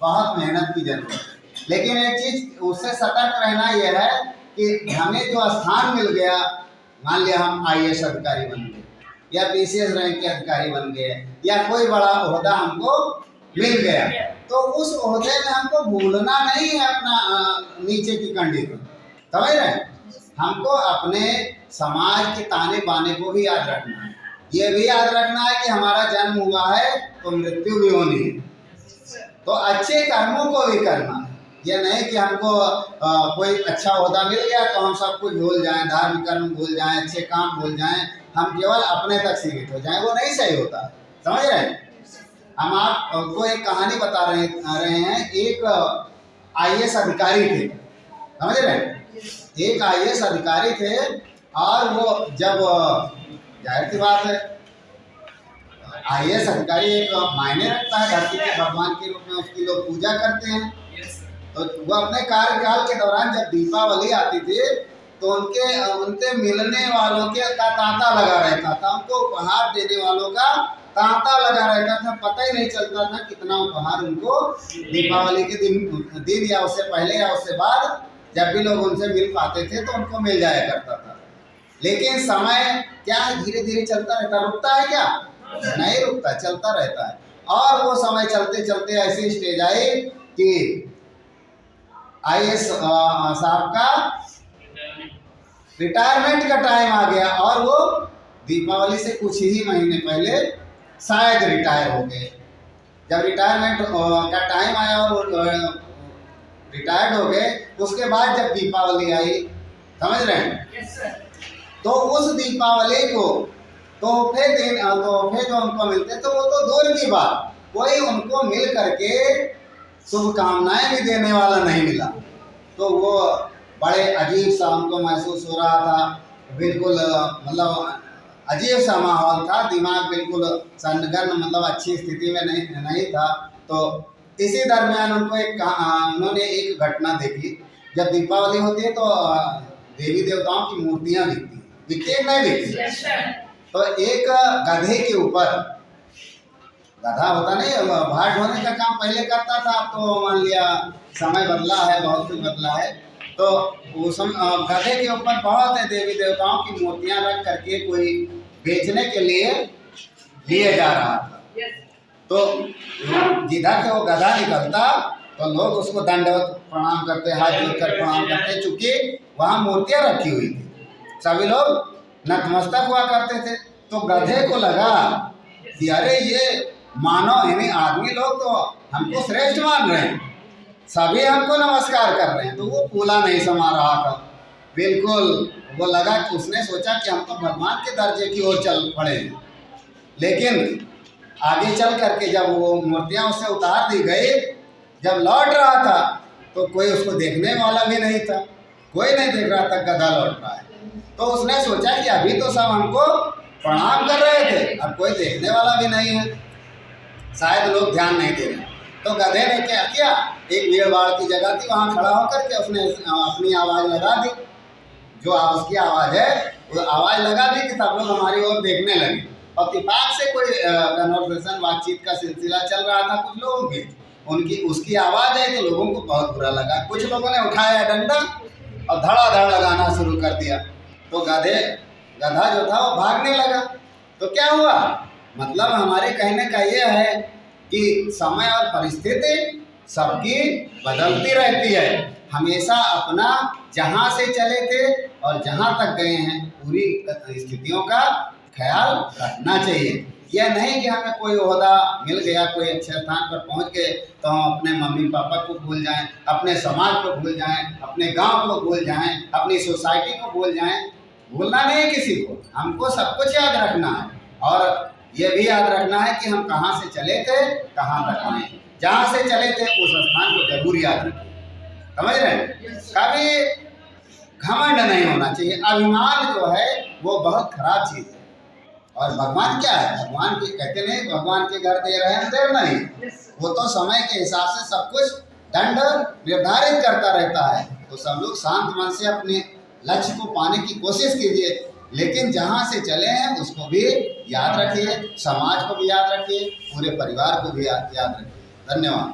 बहुत मेहनत की जरूरत है। लेकिन एक चीज उससे सतर्क रहना यह है कि हमें जो स्थान मिल गया, मान लिया हम IAS अधिकारी बन गए या PCS रैंक के अधिकारी बन गए या कोई बड़ा ओहदा हमको मिल गया, तो उस ओहदे में हमको भूलना नहीं है अपना नीचे की कंडीशन, समझ रहे हैं। हमको अपने समाज के ताने बाने को भी याद रखना है, ये भी याद रखना है कि हमारा जन्म हुआ है तो मृत्यु भी होनी है, तो अच्छे कर्मों को भी करना है। ये नहीं कि हमको कोई अच्छा ओहदा मिल गया तो हम सब कुछ भूल जाएं, धार्मिक कर्म भूल जाएं, अच्छे काम भूल जाएं, हम केवल अपने तक सीमित हो जाएं, वो नहीं सही होता, समझ रहे हैं। हम आपको एक कहानी बता रहे हैं। एक IAS अधिकारी थे, समझ रहे हैं। एक IAS अधिकारी थे और वो जब, जाहिर सी बात है, IAS अधिकारी एक मायने रखता है, धरती के भगवान के रूप में उसकी लोग पूजा करते हैं। तो वो अपने कार्यकाल के दौरान जब दीपावली आती थी तो उनके मिलने वालों के का तांता लगा रहता था, उनको उपहार देने वालों का तांता लगा रहता था। पता ही नहीं चलता था कितना उपहार उनको दीपावली के दिन या उससे पहले या उससे बाद जब भी लोग उनसे मिल पाते थे तो उनको मिल जाया करता था। लेकिन समय क्या है, धीरे धीरे चलता रहता, रुकता है क्या? नहीं रुकता, चलता रहता है। और वो समय चलते चलते ऐसी स्टेज आई कि IAS साहब का रिटायरमेंट का टाइम आ गया और वो दीपावली से कुछ ही महीने पहले शायद रिटायर हो गए। जब रिटायरमेंट का टाइम आया और रिटायर्ड हो गए, उसके बाद जब दीपावली आई, समझ रहे हैं, तो उस दीपावली को तोहफे जो उनको मिलते तो वो तो दूर की बात, कोई उनको मिल करके शुभकामनाएं भी देने वाला नहीं मिला। तो वो बड़े अजीब सा उनको महसूस हो रहा था, बिल्कुल मतलब अजीब सा माहौल था, दिमाग बिल्कुल सन्नगन मतलब अच्छी स्थिति में नहीं था। तो इसी दरमियान उन्होंने एक घटना देखी। जब दीपावली होती है तो देवी देवताओं की मूर्तियां दिखती नहीं दिखती। तो एक गधे के ऊपर, गधा होता नहीं, भार ढोने का काम पहले करता था, अब तो मान लिया समय बदला है, बहुत कुछ बदला है। तो उस गधे के ऊपर बहुत देवी देवताओं की मूर्तियां रख करके कोई बेचने के लिए लिए जा रहा था। तो जिधर से वो गधा निकलता तो लोग उसको दंडवत प्रणाम करते, हाथ जोड़कर प्रणाम करते, चूंकि वहाँ मूर्तियां रखी हुई थी, सभी लोग नतमस्तक हुआ करते थे। तो गधे को लगा कि अरे ये मानव यानी आदमी लोग तो हमको श्रेष्ठ मान रहे हैं, सभी हमको नमस्कार कर रहे हैं। तो वो फूला नहीं समा रहा था, बिल्कुल वो लगा कि उसने सोचा कि हम तो भगवान के दर्जे की ओर चल पड़े। लेकिन आगे चल करके जब वो मूर्तियां उससे उतार दी गई, जब लौट रहा था तो कोई उसको देखने वाला भी नहीं था, कोई नहीं देख रहा था गधा लौट रहा है। तो उसने सोचा कि अभी तो सब हमको प्रणाम कर रहे थे, अब कोई देखने वाला भी नहीं है, शायद लोग ध्यान नहीं दे रहे। तो गधे ने क्या किया, एक भीड़ भाड़ की जगह थी, वहाँ खड़ा होकर के उसने अपनी आवाज़ लगा दी, जो उसकी आवाज़ है वो आवाज़ लगा दी कि सब लोग हमारी ओर देखने लगे। और इत्तेफाक से कोई कन्वर्सेशन, बातचीत का सिलसिला चल रहा था कुछ लोगों के, उसकी आवाज़ आई तो लोगों को बहुत बुरा लगा। कुछ लोगों ने उठाया डंडा और धड़ाधड़ लगाना शुरू कर दिया। तो गधा जो था वो भागने लगा। तो क्या हुआ, मतलब हमारे कहने का ये है कि समय और परिस्थिति सबकी बदलती रहती है। हमेशा अपना जहाँ से चले थे और जहाँ तक गए हैं पूरी स्थितियों का ख्याल रखना चाहिए। यह नहीं कि हमें कोई ओहदा मिल गया, कोई अच्छे स्थान पर पहुंच गए तो हम अपने मम्मी पापा को भूल जाएं, अपने समाज को भूल जाएं, अपने गांव को भूल जाएं, अपनी सोसाइटी को भूल जाएं। भूलना नहीं किसी को, हमको सब कुछ याद रखना है। और ये भी याद रखना है कि हम कहाँ से चले थे, कहाँ तक आए। जहाँ से चले थे उस स्थान को जरूर याद रखें, समझ रहे हैं। कभी घमंड नहीं होना चाहिए। अभिमान जो है वो बहुत खराब चीज़ है। और भगवान क्या है, भगवान के कहते नहीं भगवान के घर दे रहे हैं देर नहीं, वो तो समय के हिसाब से सब कुछ दंड निर्धारित करता रहता है। तो सब लोग शांत मन से अपने लक्ष्य को पाने की कोशिश कीजिए, लेकिन जहाँ से चले हैं उसको भी याद रखिए, समाज को भी याद रखिए, पूरे परिवार को भी याद रखिए। धन्यवाद।